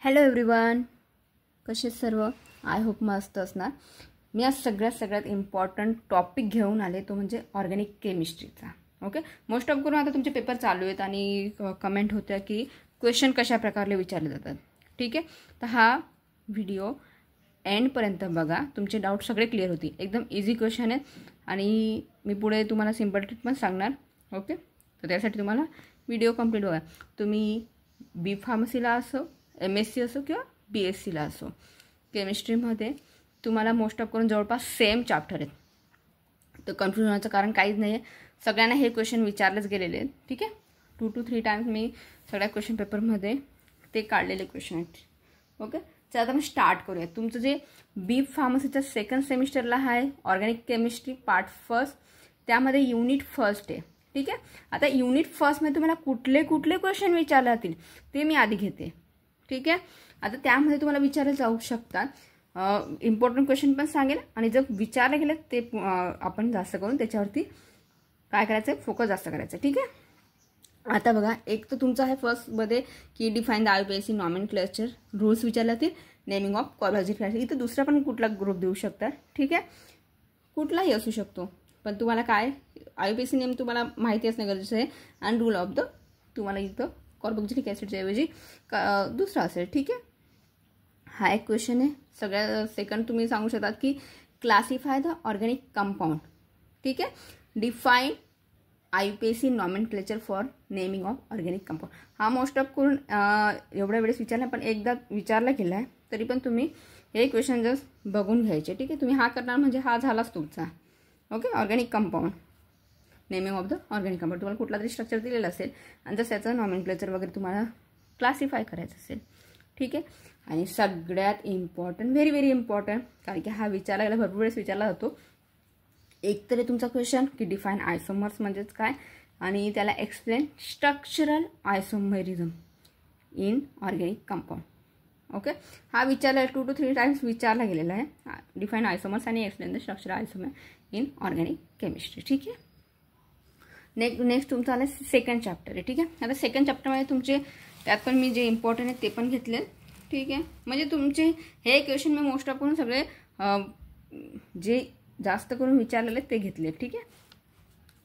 Hello everyone, कसे सर्व? I hope मस्त असणार. मी आज सगळ्यात इम्पॉर्टंट टॉपिक घेऊन आले, तो म्हणजे ऑर्गॅनिक केमिस्ट्रीचा. ओके, मोस्ट ऑफ करून आता तुमचे पेपर चालू आहेत आणि कमेंट होत्या की क्वेश्चन कशा प्रकारे विचारले जातात. ठीक आहे, तर हा व्हिडिओ एंडपर्यंत बघा, तुमचे डाऊट सगळे क्लिअर होतील. एकदम इझी क्वेश्चन आहेत आणि मी पुढे तुम्हाला सिम्पल ट्रिक पण सांगणार. ओके, तर त्यासाठी तुम्हाला व्हिडिओ कंप्लीट बघा. तुम्ही बी फार्मसीला असो, MSc असो किंवा BScला असो, केमिस्ट्रीमध्ये तुम्हाला मोस्ट ऑफ करून जवळपास सेम चॅप्टर आहेत. तर कन्फ्यूजन होण्याचं कारण काहीच नाही आहे. सगळ्यांना हे क्वेश्चन विचारलेच गेलेले आहेत. ठीक आहे, 2 to 3 टाइम्स मी सगळ्या क्वेश्चन पेपरमध्ये ते काढलेले क्वेश्चन आहेत. ओके, तर आता आपण स्टार्ट करूया. तुमचं जे बी फार्मसीच्या सेकंड सेमिस्टरला आहे ऑर्गॅनिक केमिस्ट्री पार्ट फर्स्ट, त्यामध्ये युनिट फर्स्ट आहे. ठीक आहे, आता युनिट फर्स्टमध्ये तुम्हाला कुठले क्वेश्चन विचारले जातील ते मी आधी घेते. ठीक आहे, आता त्यामध्ये तुम्हाला विचारले जाऊ शकतात. इम्पॉर्टंट क्वेश्चन पण सांगेल आणि जर विचारले गेले ते आपण जास्त करून त्याच्यावरती काय करायचं आहे, फोकस जास्त करायचं. ठीक आहे, आता बघा, एक तर तुमचं आहे फर्स्टमध्ये की define the IUPAC nomenclature rules विचारले जातील, नेमिंग ऑफ कॉलॉजी क्लास. इथं दुसरा पण कुठला ग्रुप देऊ शकतात. ठीक आहे, कुठलाही असू शकतो, पण तुम्हाला काय IUPAC नेम तुम्हाला माहिती असणं गरजेचं आहे आणि रूल ऑफ द तुम्हाला इथं कार्बोक्सिलिक ॲसिडच्या ऐवजी दुसरा असेल. ठीक आहे, हा एक क्वेश्चन आहे. सगळ्या सेकंड तुम्ही सांगू शकतात की क्लासिफाय द ऑर्गॅनिक कंपाऊंड. ठीक आहे, define IUPAC nomenclature for naming of organic compound. हा मोस्ट ऑफ करून एवढ्या वेळेस विचारला, पण एकदा विचारला गेला आहे तरी पण तुम्ही हे क्वेश्चन जस्ट बघून घ्यायचे. ठीक आहे, तुम्ही हा करणार म्हणजे हा झालाच तुमचा. Okay, organic compound, naming of the organic compound. तुम्हाला कुठला तरी स्ट्रक्चर दिलेलं असेल आणि जर त्याचं नॉमेनक्लेचर वगैरे तुम्हाला क्लासिफाय करायचं असेल. ठीक आहे, आणि सगळ्यात इम्पॉर्टंट, व्हेरी इम्पॉर्टंट, कारण की हा विचारला गेला, भरपूर वेळेस विचारला जातो. एक तर तुमचा क्वेश्चन की डिफाईन आयसोमर्स म्हणजेच काय, आणि त्याला explain structural isomerism in organic compound. Okay, हा विचारला 2 to 3 टाइम्स विचारला गेलेला आहे. डिफाईन आयसोमर्स आणि explain the structural isomer in organic chemistry. ठीक आहे, नेक्स्ट तुमचं आलं सेकंड चॅप्टर आहे. ठीक आहे, आता सेकंड चॅप्टरमध्ये तुमचे त्यात पण मी जे इम्पॉर्टंट आहे ते पण घेतले. ठीक आहे, म्हणजे तुमचे हे क्वेश्चन मी मोस्ट ऑफ करून सगळे जे जास्त करून विचारलेले ते घेतले. ठीक आहे,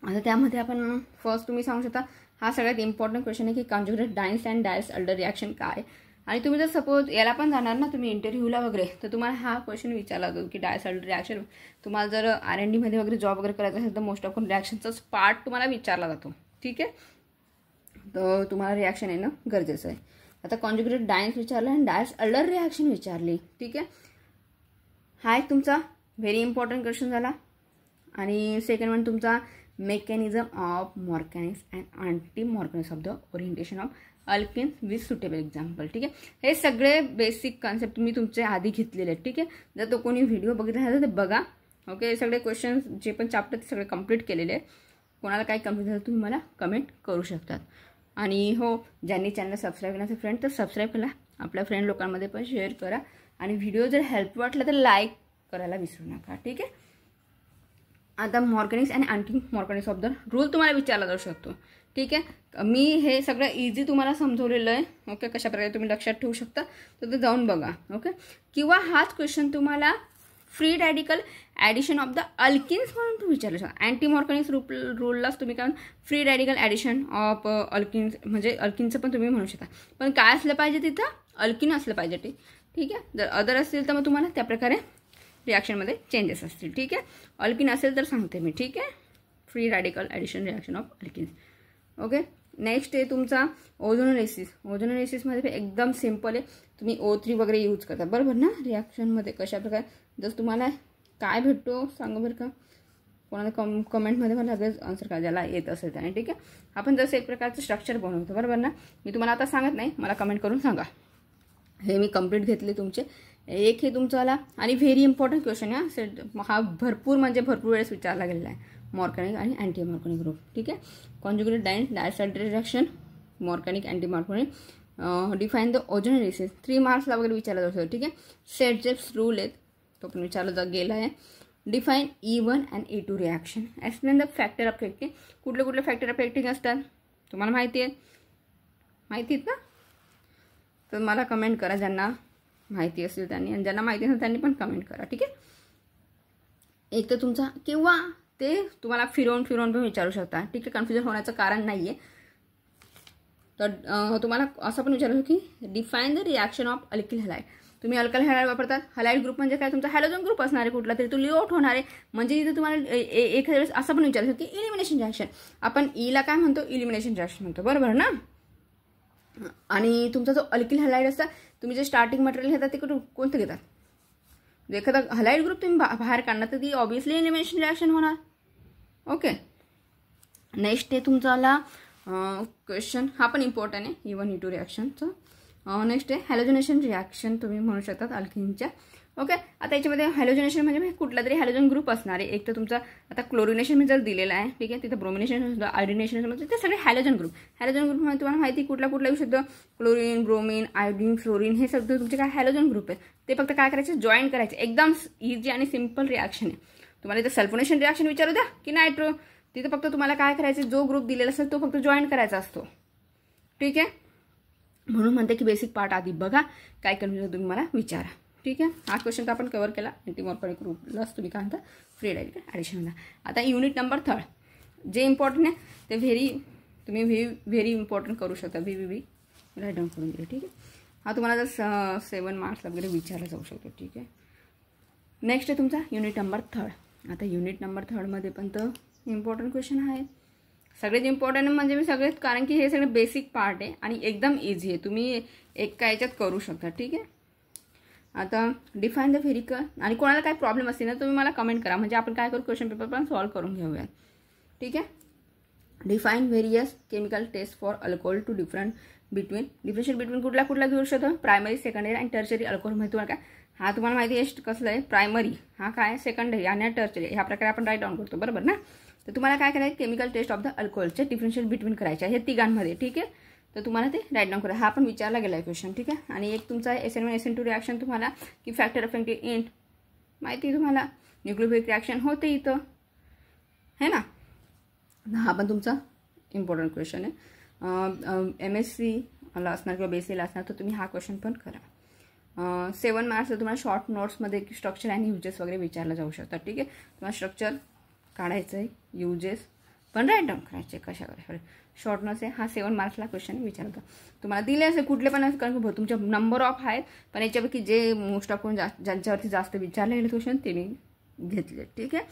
आता त्यामध्ये आपण फर्स्ट तुम्ही सांगू शकता, हा सगळ्यात इम्पॉर्टंट क्वेश्चन आहे की conjugated dienes and Diels Alder reaction काय. आणि तुम्ही जर सपोज याला पण जाणार ना तुम्ही इंटरव्ह्यूला वगैरे, तर तुम्हाला हा क्वेश्चन विचारला जातो की डायस अल्डर रिॲक्शन. तुम्हाला जर R&D मध्ये वगैरे जॉब वगैरे करायचा असेल तर मोस्ट ऑफ रिॲक्शनचाच पार्ट तुम्हाला विचारला जातो. ठीक आहे, तर तुम्हाला रिॲक्शन येणं गरजेचं आहे. आता कॉन्जुगेटेड डायन्स विचारलं आणि डायस अल्डर रिॲक्शन विचारली. ठीक आहे, हा एक तुमचा व्हेरी इम्पॉर्टंट क्वेश्चन झाला. आणि सेकंड वन तुमचा mechanism of Markovnikov's and anti Markovnikov's of the orientation of alkenes with suitable example. ठीक आहे, हे सगळे बेसिक कॉन्सेप्ट मी तुमचे आधी घेतलेले आहेत. ठीक आहे, जर तो कोणी व्हिडिओ बघितला असेल तर बघा. ओके, हे सगळे क्वेश्चन्स जे पण चॅप्टर ते सगळे कंप्लीट केलेले आहेत. कोणाला काही कन्फ्युजन झालं तुम्ही मला कमेंट करू शकतात. आणि हो, ज्यांनी चॅनल सबस्क्राईब केलं असेल फ्रेंड तर सबस्क्राईब करा, आपल्या फ्रेंड लोकांमध्ये पण शेअर करा आणि व्हिडिओ जर हेल्प वाटला तर लाईक करायला विसरू नका. ठीक आहे, आता मॉर्गॅनिक्स आणि anti Markovnikov's of the rule तुम्हाला विचारला जाऊ शकतो. ठीक आहे, मी हे सगळं इझी तुम्हाला समजवलेलं आहे. ओके, कशाप्रकारे तुम्ही लक्षात ठेवू शकता तर ते जाऊन बघा. ओके, किंवा हाच क्वेश्चन तुम्हाला free radical addition of the alkenes म्हणून तुम्ही विचारलं शकता. अँटी मॉर्गॅनिक्स रूललाच तुम्ही काय free radical addition of alkenes म्हणजे अल्किनचं पण तुम्ही म्हणू शकता, पण काय असलं पाहिजे तिथं, अल्किन असलं पाहिजे. ठीक आहे, जर अदर असतील तर मग तुम्हाला त्या प्रकारे रिॲक्शनमध्ये चेंजेस असतील. ठीक आहे, अल्किन असेल तर सांगते मी. ठीक आहे, free radical addition reaction of alkenes. Okay, next आहे तुमचा ओझोनोलिसिस. ओझोनोलिसिसमध्ये एकदम सिम्पल आहे, तुम्ही O3 वगैरे यूज करता बरोबर ना रिॲक्शनमध्ये. कशाप्रकारे जर तुम्हाला काय भेटतो सांगा बरं का, कोणाला कमेंटमध्ये मला लगेच आन्सर करा ज्याला येत असेल त्याने. ठीक आहे, आपण जसं एक प्रकारचं स्ट्रक्चर बनवतो बरोबर ना, मी तुम्हाला आता सांगत नाही, मला कमेंट करून सांगा. हे मी कंप्लीट घेतले तुमचे. एक हे तुमचं आला आणि व्हेरी इम्पॉर्टंट क्वेश्चन आहे हा, भरपूर म्हणजे भरपूर वेळेस विचारला गेलेला आहे, मॉर्गॅनिक आणि अँटी मॉर्गॅनिक ग्रुप. ठीक आहे, conjugated dienes Diels Alder reaction, Markovnikov anti Markovnikov, define the ozonolysis 3 मार्क्सला वगैरे विचारला जाऊ शकतो. ठीक आहे, सेट-जेप्स रूल आहेत तो पण विचारला गेला आहे. Define E1 and E2 reaction, explain the factor affecting. कुठले फॅक्टर अफेक्टिंग असतात तुम्हाला माहिती आहेत ना. तर मला कमेंट करा, ज्यांना माहिती असेल त्यांनी, आणि ज्यांना माहिती नसेल त्यांनी पण कमेंट करा, ठीक आहे. एक तर तुमचा, किंवा ते तुम्हाला फिरवून फिरवून पण विचारू शकता, ठीक आहे. कन्फ्युजन होण्याचं कारण नाही आहे. तर तुम्हाला असं पण विचारलं की define the reaction of alkyl halide. तुम्ही अल्कल हॅलाइड वापरतात. हॅलाइड ग्रुप म्हणजे काय, तुमचा हॅलोजन ग्रुप असणार आहे कुठला तरी, तो लिओट होणार आहे. म्हणजे इथे तुम्हाला एखाद्या वेळेस असं पण विचारलं की इलिमिनेशन रिॲक्शन, आपण ईला काय म्हणतो, इलिमिनेशन रिॲक्शन म्हणतो, बरोबर ना. आणि तुमचा जो अल्किल हॅलाइड असतात, तुम्ही जे स्टार्टिंग मटेरियल घेतात ते कोणतं घेतात, एखादा हॅलाइड ग्रुप तुम्ही बाहेर काढणार तर ती ऑब्विसली इलिमिनेशन रिॲक्शन होणार. ओके. नेक्स्ट आहे तुमचा क्वेश्चन, हा पण इम्पॉर्टंट आहे E1 E2 रिॲक्शनचं. नेक्स्ट आहे हॅलोजनेशन रिॲक्शन, तुम्ही म्हणू शकतात अल्किनच्या. ओके. आता याच्यामध्ये हॅलोजनेशन म्हणजे कुठला तरी हॅलोजन ग्रुप असणार आहे. एक तर तुमचा आता क्लोरिनेशन मी जर दिलेला आहे, ठीक आहे, तिथं ब्रोमिनेशन, आयोडिनेशन, म्हणजे ते सगळे हॅलोजन ग्रुप. हॅलोजन ग्रुपमध्ये तुम्हाला माहिती कुठला येऊ शकतो, क्लोरीन, ब्रोमिन, आयोडीन, फ्लोरीन, हे सगळे तुमचे काय हॅलोजन ग्रुप आहेत. ते फक्त काय करायचे, जॉईन करायचे. एकदम इझी आणि सिम्पल रिॲक्शन आहे. तुम्हाला इथं सल्फोनेशन रिॲक्शन विचारू द्या की नायट्रो, तिथं फक्त तुम्हाला काय करायचं, जो ग्रुप दिलेला असेल तो फक्त जॉईन करायचा असतो, ठीक आहे. म्हणून म्हणते की बेसिक पार्ट आधी बघा, काय कन्फ्युजन तुम्ही मला विचारा, ठीक आहे. हा क्वेश्चन तर आपण कव्हर केला. अँटीमॉर्फॅनिक ग्रुपलाच तुम्ही काय म्हणता, फ्री रॅडिकल ॲडिशनला. आता युनिट नंबर 3 जे इम्पॉर्टंट आहे ते तुम्ही व्हेरी इम्पॉर्टंट करू शकता. VVV राईट डाऊन करून दिले, ठीक आहे. हा तुम्हाला जर 7 मार्क्स वगैरे विचारला जाऊ शकतो, ठीक आहे. नेक्स्ट आहे तुमचा युनिट नंबर 3. आता युनिट नंबर 3मध्ये पण तर इम्पॉर्टंट क्वेश्चन आहे. सगळेच इम्पॉर्टंट म्हणजे मी सगळेच, कारण की हे सगळे बेसिक पार्ट आहे आणि एकदम इझी आहे, तुम्ही एका याच्यात करू शकता, ठीक आहे. आता डिफाईन द व्हेरिकल, आणि कोणाला काय प्रॉब्लेम असतील ना तुम्ही मला कमेंट करा, म्हणजे आपण काय करू, क्वेश्चन पेपर पण सॉल्व्ह करून घेऊया, ठीक आहे. Define various chemical test for alcohol to differentiate between कुठला घेऊ शकतो, प्रायमरी, सेकंडरी आणि टर्चरी अल्कोहोल. माहिती तुम्हाला काय, हा तुम्हाला माहिती आहे कसलं आहे, प्रायमरी हा काय, सेकंडरी आणि टर्चरी, ह्या प्रकारे आपण राईट डाऊन करतो, बरोबर ना. तर तुम्हाला काय करायचं, केमिकल टेस्ट ऑफ द अल्कोहोलचे डिफरन्शिएट बिटवीन करायचे हे तिघांमध्ये, ठीक आहे. तर तुम्हाला ते राईट डाऊन करा. हा पण विचारला गेला आहे क्वेश्चन, ठीक आहे. आणि एक तुमचा SN1 SN2 रिॲक्शन तुम्हाला की फॅक्टर ऑफ इंट माहिती तुम्हाला, न्यूक्लियोफिलिक रिॲक्शन होते इथं, है ना. हा पण तुमचा इम्पॉर्टंट क्वेश्चन आहे. MSc ला असणार किंवा BSc ला असणार, तर तुम्ही हा क्वेश्चन पण करा. 7 मार्क्स तुम्हाला शॉर्ट नोट्समध्ये स्ट्रक्चर आणि युजेस वगैरे विचारला जाऊ शकतात, ठीक आहे. तुम्हाला स्ट्रक्चर काढायचं आहे, युजेस पण राईट डाऊन करायचे कशावर. शॉर्ट नोट्स आहे, हा 7 मार्क्सला क्वेश्चन विचारतो. तुम्हाला दिले असेल कुठले पण, कारण तुमचे नंबर ऑफ आहेत, पण याच्यापैकी जे मोस्ट ऑफ ज्यांच्यावरती जास्त विचारले गेले क्वेश्चन ते मी घेतले, ठीक आहे.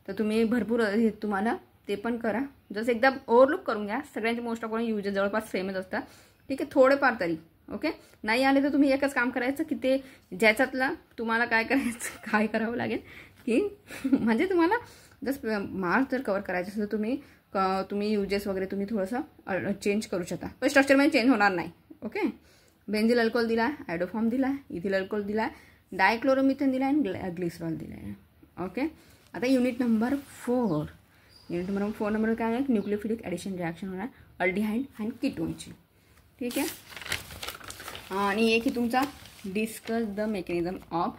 तर तुम्ही भरपूर तुम्हाला ते पण करा, जसं एकदा ओव्हरलुक करून घ्या. सगळ्यांचे मोस्ट ऑफ करून युजेस जवळपास सेमच असतात, ठीक आहे. थोडेफार तरी ओके. नाही आले तर तुम्ही एकच काम करायचं की ते ज्याच्यातला तुम्हाला काय करायचं, काय करावं लागेल की म्हणजे तुम्हाला जस्ट मार्क्स जर कवर करायचे असेल तर तुम्ही युजेस वगैरे तुम्ही थोडंसं चेंज करू शकता, पण स्ट्रक्चरमध्ये चेंज होणार नाही, ओके. बेंझिल अल्कोहोल दिला, ॲडोफॉर्म दिला, इथिल अल्कोहोल दिला, डायक्लोरोमिथेन दिला आणि ग्लिसरॉल दिला आहे, ओके. आता युनिट नंबर 4 नंबर काय आहे, न्यूक्लियोफिलिक ॲडिशन रिॲक्शन होणार अल्डिहाइड आणि कीटोनची, ठीक आहे. आणि एक ही तुमचा डिस्कस द मेकॅनिझम ऑफ,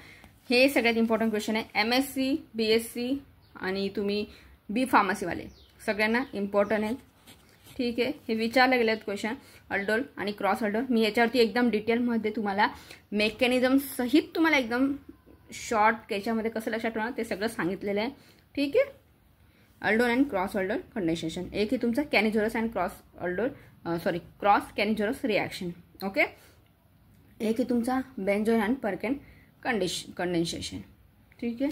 हे सगळ्यात इम्पॉर्टंट क्वेश्चन आहे. MSc BSc आणि तुम्ही B फार्मसीवाले सगळ्यांना इम्पॉर्टंट आहेत, ठीक आहे. हे विचारले गेले आहेत क्वेश्चन, अल्डोल आणि क्रॉस अल्डोल. मी याच्यावरती एकदम डिटेलमध्ये तुम्हाला मेकॅनिझम सहित तुम्हाला एकदम शॉर्ट याच्यामध्ये कसं लक्षात ठेवणार ते सगळं सांगितलेलं आहे, ठीक आहे. अल्डोल आणि क्रॉस अल्डोल कंडेन्सेशन. एक ही तुमचा कॅनिझोरस अँड क्रॉस कॅनिझोरस रिॲक्शन, ओके. एक ही तुमचा बेंझोइन अँड परकेन कंडेन्सेशन, ठीक आहे.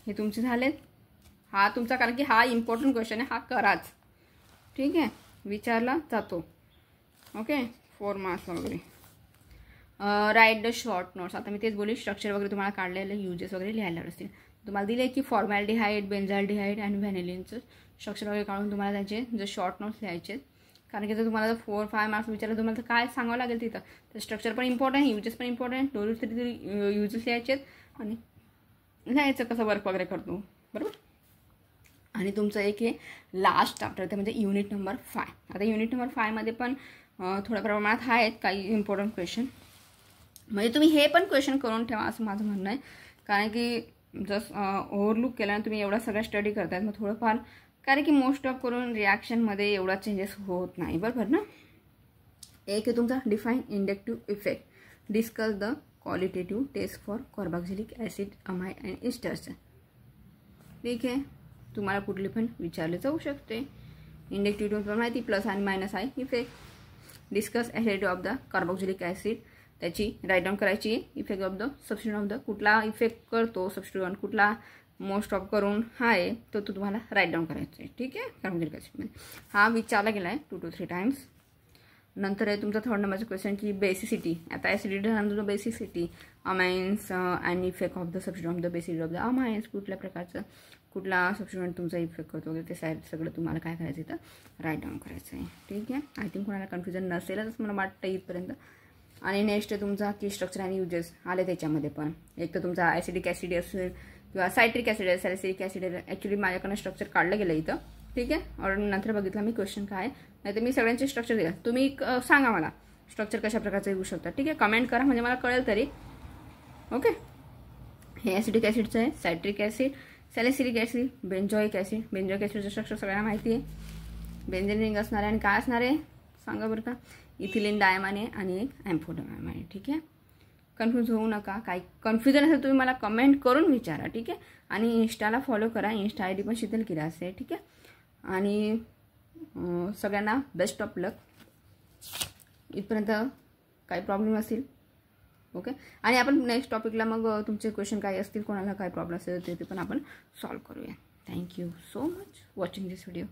हे तुमचे झालेत. हा तुमचा, कारण की हा इम्पॉर्टंट क्वेश्चन आहे, हा कराच, ठीक आहे, विचारला जातो, ओके. 4 मार्क्स वगैरे. Write the short notes. आता मी तेच बोलली, स्ट्रक्चर वगैरे तुम्हाला काढलेलं, युजेस वगैरे लिहायला असतील. तुम्हाला दिले की फॉर्मॅल्डिहाइड, बेन्झाल्डिहाइड आणि व्हॅनिलिनचं स्ट्रक्चर वगैरे काढून तुम्हाला त्याचे जे शॉर्ट नोट्स लिहायचे, कारण की जर तुम्हाला जर 4-5 मार्क्स विचारलं तुम्हाला तर काय सांगावं लागेल तिथं. तर स्ट्रक्चर पण इम्पॉर्टंट, युजेस पण इम्पॉर्टंट, 2-3 युजेस लिहायचे आणि लिहायचं कसं वर्क वगैरे करतो, बरोबर. आणि तुमचं एक हे लास्ट चॅप्टर ते म्हणजे युनिट नंबर 5. आता युनिट नंबर 5मध्ये पण थोड्या प्रमाणात आहेत काही इम्पॉर्टंट क्वेश्चन, म्हणजे तुम्ही हे पण क्वेश्चन करून ठेवा असं माझं म्हणणं आहे. कारण की जसं ओव्हरलुक केल्यानं तुम्ही एवढा सगळा स्टडी करतायत, मग थोडंफार, कारण की मोस्ट ऑफ करून रिॲक्शनमध्ये एवढा चेंजेस होत नाही, बरोबर ना. एक आहे तुमचा define inductive effect, discuss the qualitative test for carboxylic acid, amide and esters. ठीक आहे, तुम्हाला कुठली पण विचारले जाऊ शकते. इंडक्टिव्ह पण माहिती, प्लस आणि मायनस आहे effect. Discuss acidity of the carboxylic acid, त्याची राईट डाऊन करायची. Effect of the substitute of the, कुठला इफेक्ट करतो सबस्टिट्यूट, कुठला मोस्ट ऑफ करून हा आहे तो तुम्हाला राईट डाऊन करायचा आहे. ठीक आहे, कार्बोक्सिलिक ॲसिडमध्ये हा विचारला गेला आहे 2 to 3 टाइम्स. नंतर आहे तुमचा 3rd नंबरचा क्वेश्चन की बेसिसिटी. आता ॲसिडिटी झाला तुमचं basicity, amines and effect of the substitute of the basicity of the amines, कुठल्या प्रकारचं कुठला सबस्टिट्यूट तुमचा इफेक्ट करतो वगैरे ते सगळं तुम्हाला काय करायचं तर राईट डाऊन करायचं आहे. ठीक आहे, आय थिंक कोणाला कन्फ्युजन नसेलच मला वाटतं इथपर्यंत. आणि नेक्स्ट तुमचा की स्ट्रक्चर आणि युजेस आले त्याच्यामध्ये पण. एक तर तुमचा ॲसिडिक ॲसिड असेल किंवा सायट्रिक ॲसिड आहे, सॅलिसिलिक ॲसिड आहे. ॲक्च्युली माझ्याकडनं स्ट्रक्चर काढलं गेलं इथं. ठीक आहे, और नंतर बघितला मी क्वेश्चन काय, नाही तर मी सगळ्यांचे स्ट्रक्चर दिलं. तुम्ही सांगा मला स्ट्रक्चर कशा प्रकारचं येऊ शकतं. ठीक आहे, कमेंट करा म्हणजे मला कळेल तरी. ओके, हे ॲसिडिक ॲसिडचं आहे, citric acid, salicylic acid, benzoic acid. Benzoic ॲसिडचं स्ट्रक्चर सगळ्यांना माहिती आहे. बेंझिन रिंग असणार आहे आणि काय असणार आहे सांगा बरं का, इथिलीन डायमाइन आहे आणि एक ॲम्फोडर्म आहे. ठीक आहे, कन्फ्यूज होऊ नका. काही कन्फ्युजन असेल तुम्ही मला कमेंट करून विचारा. ठीक आहे, आणि इंस्टाला फॉलो करा, इंस्टा ID पण शीतल किरास आहे. ठीक आहे, आणि सगळ्यांना बेस्ट ऑफ लक. इथपर्यंत काही प्रॉब्लेम असेल ओके, आणि आपण नेक्स्ट टॉपिकला मग तुमचे क्वेश्चन काय असतील, कोणाला काय प्रॉब्लेम असेल ते पण आपण सॉल्व करूया. थँक्यू सो मच वॉचिंग दिस व्हिडिओ.